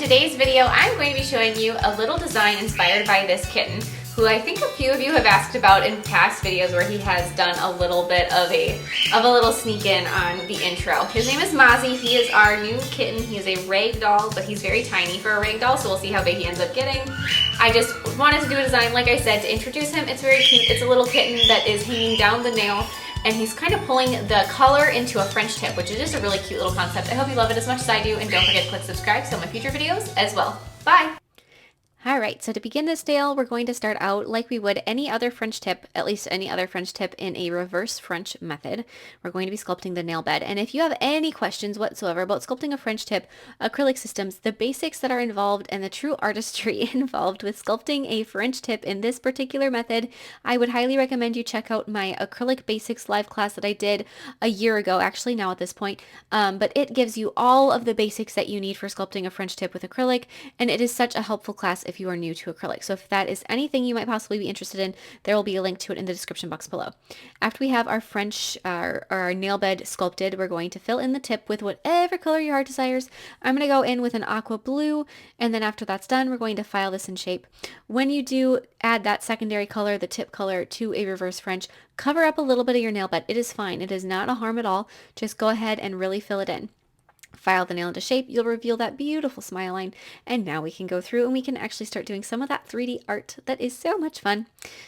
today's video, I'm going to be showing you a little design inspired by this kitten, who I think a few of you have asked about in past videos where he has done a little bit of a little sneak in on the intro. His name is Mozzie. He is our new kitten. He is a ragdoll, but he's very tiny for a ragdoll, so we'll see how big he ends up getting. I just wanted to do a design, like I said, to introduce him. It's very cute. It's a little kitten that is hanging down the nail, and he's kind of pulling the color into a French tip, which is just a really cute little concept. I hope you love it as much as I do, and don't forget to click subscribe so my future videos as well. Bye! Alright, so to begin this nail, we're going to start out like we would any other French tip, at least any other French tip in a reverse French method. We're going to be sculpting the nail bed. And if you have any questions whatsoever about sculpting a French tip, acrylic systems, the basics that are involved, and the true artistry involved with sculpting a French tip in this particular method, I would highly recommend you check out my acrylic basics live class that I did a year ago, actually now at this point. But it gives you all of the basics that you need for sculpting a French tip with acrylic, and it is such a helpful class if you are new to acrylic. So if that is anything you might possibly be interested in, there will be a link to it in the description box below. After we have our French or our nail bed sculpted, we're going to fill in the tip with whatever color your heart desires. I'm going to go in with an aqua blue, and then after that's done, we're going to file this in shape. When you do add that secondary color, the tip color, to a reverse French, cover up a little bit of your nail bed. It is fine. It is not a harm at all. Just go ahead and really fill it in. File the nail into shape, you'll reveal that beautiful smile line, and now we can go through and we can actually start doing some of that 3D art that is so much fun.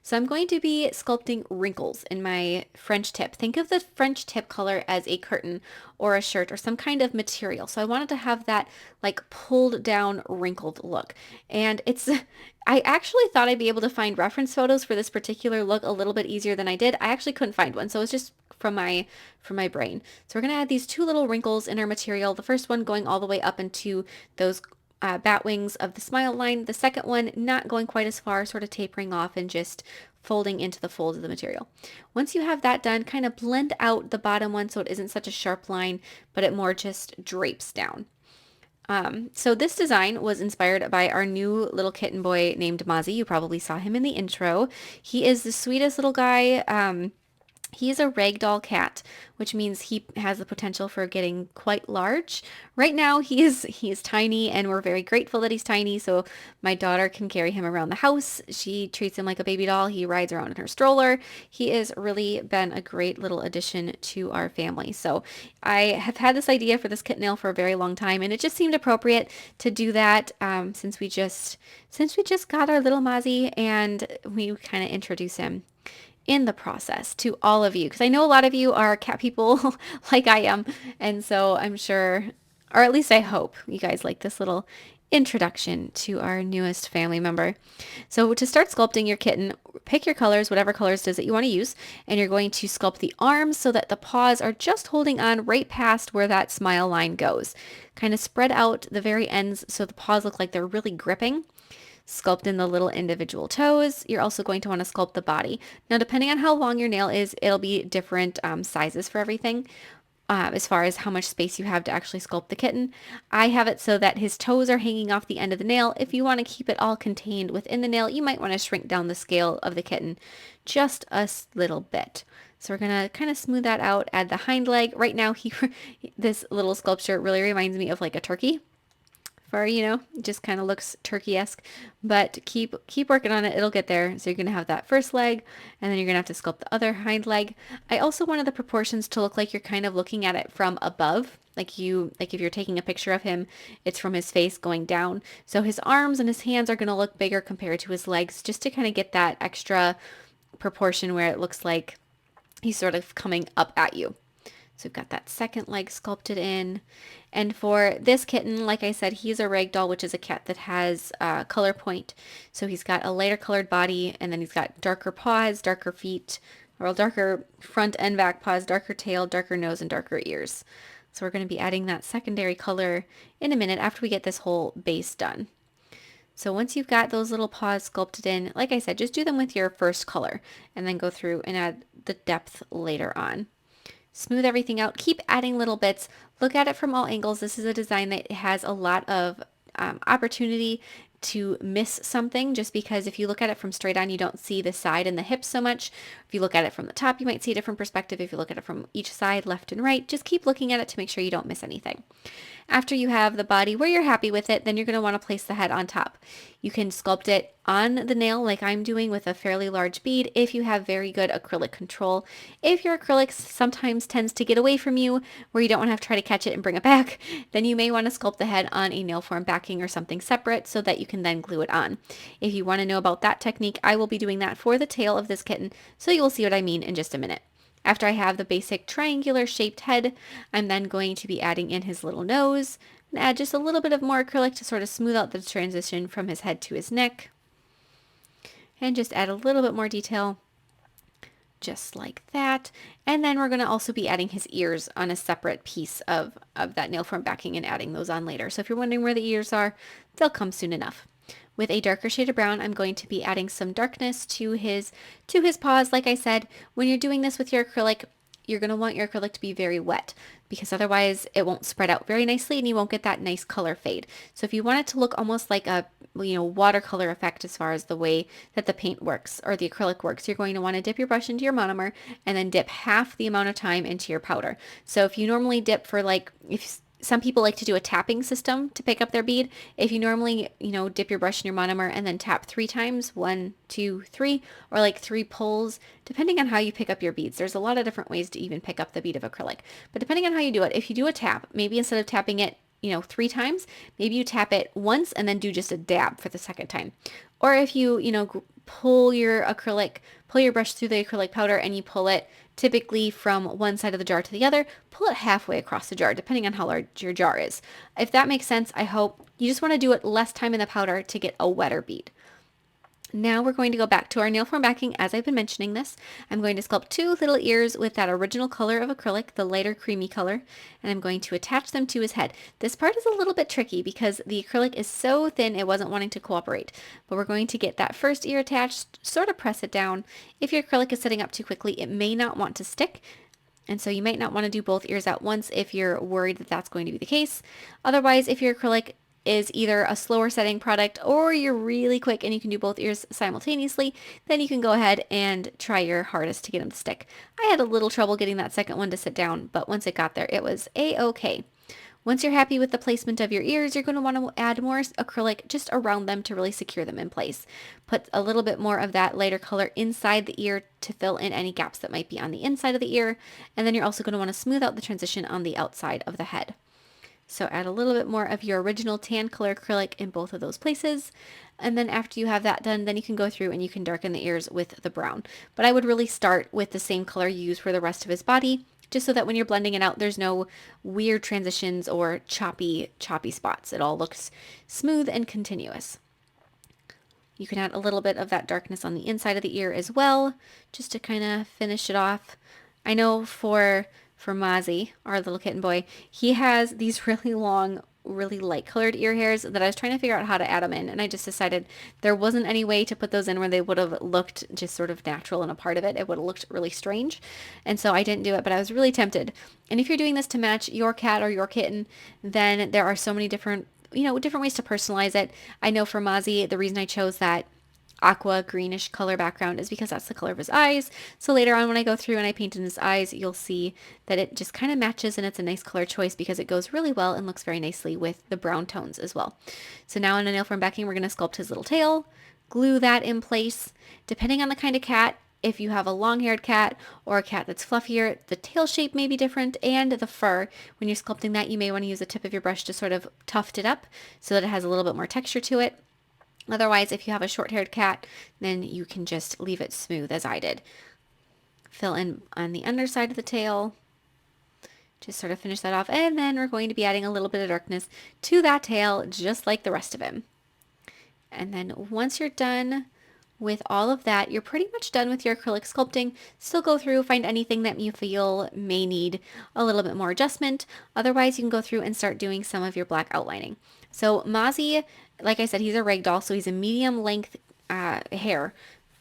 So I'm going to be sculpting wrinkles in my French tip. Think of the French tip color as a curtain or a shirt or some kind of material. So I wanted to have that like pulled down wrinkled look, and I actually thought I'd be able to find reference photos for this particular look a little bit easier than I did. I actually couldn't find one, so it's just from my brain. So we're going to add these two little wrinkles in our material. The first one going all the way up into those bat wings of the smile line. The second one not going quite as far, sort of tapering off and just folding into the folds of the material. Once you have that done, kind of blend out the bottom one so it isn't such a sharp line, but it more just drapes down. So this design was inspired by our new little kitten boy named Mozzie. You probably saw him in the intro. He is the sweetest little guy. He is a ragdoll cat, which means he has the potential for getting quite large. Right now, he is tiny, and we're very grateful that he's tiny, so my daughter can carry him around the house. She treats him like a baby doll. He rides around in her stroller. He has really been a great little addition to our family. So I have had this idea for this kitten nail for a very long time, and it just seemed appropriate to do that since we just got our little Mozzie, and we kind of introduce him in the process to all of you, because I know a lot of you are cat people like I am, and so I'm sure, or at least I hope, you guys like this little introduction to our newest family member. So to start sculpting your kitten, pick your colors, whatever colors it is that you want to use, and you're going to sculpt the arms so that the paws are just holding on right past where that smile line goes. Kind of spread out the very ends so the paws look like they're really gripping. Sculpt in the little individual toes. You're also going to want to sculpt the body. Now, depending on how long your nail is, it'll be different sizes for everything as far as how much space you have to actually sculpt the kitten. I have it so that his toes are hanging off the end of the nail. If you want to keep it all contained within the nail, you might want to shrink down the scale of the kitten just a little bit. So we're going to kind of smooth that out, add the hind leg. Right now, this little sculpture really reminds me of like a turkey. For, just kind of looks turkey-esque, but keep working on it. It'll get there. So you're going to have that first leg, and then you're going to have to sculpt the other hind leg. I also wanted the proportions to look like you're kind of looking at it from above. Like if you're taking a picture of him, it's from his face going down. So his arms and his hands are going to look bigger compared to his legs, just to kind of get that extra proportion where it looks like he's sort of coming up at you. So we've got that second leg sculpted in. And for this kitten, like I said, he's a ragdoll, which is a cat that has color point. So he's got a lighter colored body, and then he's got darker paws, darker feet, or darker front and back paws, darker tail, darker nose, and darker ears. So we're going to be adding that secondary color in a minute after we get this whole base done. So once you've got those little paws sculpted in, like I said, just do them with your first color, and then go through and add the depth later on. Smooth everything out. Keep adding little bits. Look at it from all angles. This is a design that has a lot of opportunity to miss something, just because if you look at it from straight on, you don't see the side and the hips so much. If you look at it from the top, you might see a different perspective. If you look at it from each side, left and right, just keep looking at it to make sure you don't miss anything. After you have the body where you're happy with it, then you're going to want to place the head on top. You can sculpt it on the nail like I'm doing with a fairly large bead if you have very good acrylic control. If your acrylic sometimes tends to get away from you where you don't want to have to try to catch it and bring it back, then you may want to sculpt the head on a nail form backing or something separate so that you can then glue it on. If you want to know about that technique, I will be doing that for the tail of this kitten, so you will see what I mean in just a minute. After I have the basic triangular shaped head, I'm then going to be adding in his little nose and add just a little bit of more acrylic to sort of smooth out the transition from his head to his neck. And just add a little bit more detail, just like that. And then we're going to also be adding his ears on a separate piece of that nail form backing and adding those on later. So if you're wondering where the ears are, they'll come soon enough. With a darker shade of brown, I'm going to be adding some darkness to his paws. Like I said, when you're doing this with your acrylic, you're going to want your acrylic to be very wet, because otherwise it won't spread out very nicely and you won't get that nice color fade. So if you want it to look almost like a watercolor effect as far as the way that the paint works or the acrylic works, you're going to want to dip your brush into your monomer and then dip half the amount of time into your powder. So if you normally dip for if some people like to do a tapping system to pick up their bead. If you normally, dip your brush in your monomer and then tap 3 times, 1, 2, 3, or like 3 pulls, depending on how you pick up your beads. There's a lot of different ways to even pick up the bead of acrylic. But depending on how you do it, if you do a tap, maybe instead of tapping it, 3 times, maybe you tap it once and then do just a dab for the second time. Or if you, pull your brush through the acrylic powder and you pull it typically from one side of the jar to the other, pull it halfway across the jar, depending on how large your jar is. If that makes sense, I hope. You just want to do it less time in the powder to get a wetter bead. Now we're going to go back to our nail form backing. As I've been mentioning this, I'm going to sculpt 2 little ears with that original color of acrylic, the lighter creamy color, and I'm going to attach them to his head. This part is a little bit tricky because the acrylic is so thin it wasn't wanting to cooperate, but we're going to get that first ear attached, sort of press it down. If your acrylic is setting up too quickly, it may not want to stick, and so you might not want to do both ears at once if you're worried that that's going to be the case. Otherwise, if your acrylic is either a slower setting product or you're really quick and you can do both ears simultaneously, then you can go ahead and try your hardest to get them to stick. I had a little trouble getting that second one to sit down, but once it got there, it was a-okay. Once you're happy with the placement of your ears, you're going to want to add more acrylic just around them to really secure them in place. Put a little bit more of that lighter color inside the ear to fill in any gaps that might be on the inside of the ear, and then you're also going to want to smooth out the transition on the outside of the head. So add a little bit more of your original tan color acrylic in both of those places. And then after you have that done, then you can go through and you can darken the ears with the brown. But I would really start with the same color you use for the rest of his body, just so that when you're blending it out, there's no weird transitions or choppy spots. It all looks smooth and continuous. You can add a little bit of that darkness on the inside of the ear as well, just to kind of finish it off. I know for Mozzie, our little kitten boy, he has these really long, really light colored ear hairs that I was trying to figure out how to add them in, and I just decided there wasn't any way to put those in where they would have looked just sort of natural and a part of it. It would have looked really strange, and so I didn't do it, but I was really tempted. And if you're doing this to match your cat or your kitten, then there are so many different ways to personalize it. I know for Mozzie, the reason I chose that aqua greenish color background is because that's the color of his eyes. So later on when I go through and I paint in his eyes, you'll see that it just kind of matches and it's a nice color choice because it goes really well and looks very nicely with the brown tones as well. So now in a nail form backing, we're going to sculpt his little tail, glue that in place. Depending on the kind of cat, if you have a long-haired cat or a cat that's fluffier, the tail shape may be different, and the fur. When you're sculpting that, you may want to use the tip of your brush to sort of tuft it up so that it has a little bit more texture to it. Otherwise, if you have a short-haired cat, then you can just leave it smooth as I did. Fill in on the underside of the tail. Just sort of finish that off. And then we're going to be adding a little bit of darkness to that tail, just like the rest of him. And then once you're done with all of that, you're pretty much done with your acrylic sculpting. Still go through, find anything that you feel may need a little bit more adjustment. Otherwise, you can go through and start doing some of your black outlining. So Mozzie, like I said, he's a ragdoll, so he's a medium length hair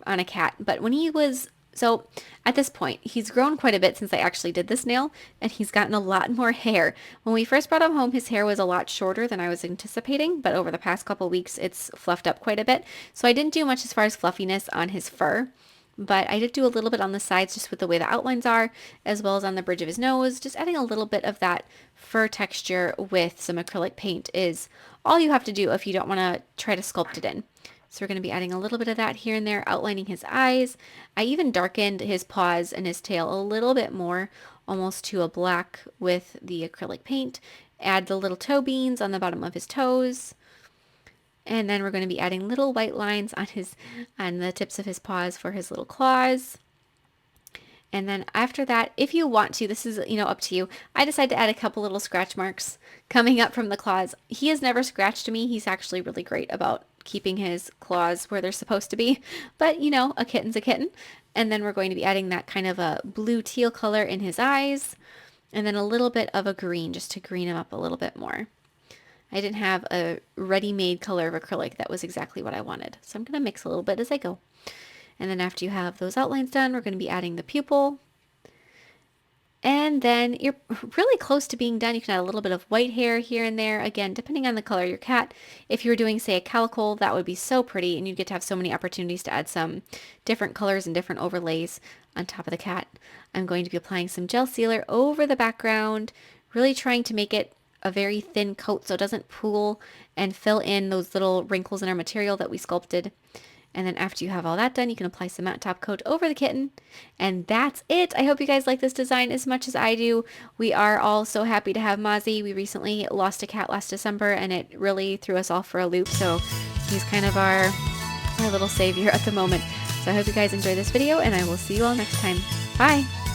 on a cat. But when he was So at this point, he's grown quite a bit since I actually did this nail, and he's gotten a lot more hair. When we first brought him home, his hair was a lot shorter than I was anticipating, but over the past couple weeks, it's fluffed up quite a bit. So I didn't do much as far as fluffiness on his fur, but I did do a little bit on the sides just with the way the outlines are, as well as on the bridge of his nose. Just adding a little bit of that fur texture with some acrylic paint is all you have to do if you don't want to try to sculpt it in. So we're going to be adding a little bit of that here and there, outlining his eyes. I even darkened his paws and his tail a little bit more, almost to a black with the acrylic paint. Add the little toe beans on the bottom of his toes. And then we're going to be adding little white lines on the tips of his paws for his little claws. And then after that, if you want to, this is, up to you. I decided to add a couple little scratch marks coming up from the claws. He has never scratched me. He's actually really great about keeping his claws where they're supposed to be. But, a kitten's a kitten. And then we're going to be adding that kind of a blue teal color in his eyes. And then a little bit of a green just to green him up a little bit more. I didn't have a ready-made color of acrylic that was exactly what I wanted. So I'm going to mix a little bit as I go. And then after you have those outlines done, we're going to be adding the pupil. And then you're really close to being done. You can add a little bit of white hair here and there. Again, depending on the color of your cat. If you were doing, say, a calico, that would be so pretty. And you'd get to have so many opportunities to add some different colors and different overlays on top of the cat. I'm going to be applying some gel sealer over the background. Really trying to make it a very thin coat so it doesn't pool and fill in those little wrinkles in our material that we sculpted. And then after you have all that done, you can apply some matte top coat over the kitten. And that's it. I hope you guys like this design as much as I do. We are all so happy to have Mozzie. We recently lost a cat last December, and it really threw us all for a loop. So he's kind of our little savior at the moment. So I hope you guys enjoy this video, and I will see you all next time. Bye!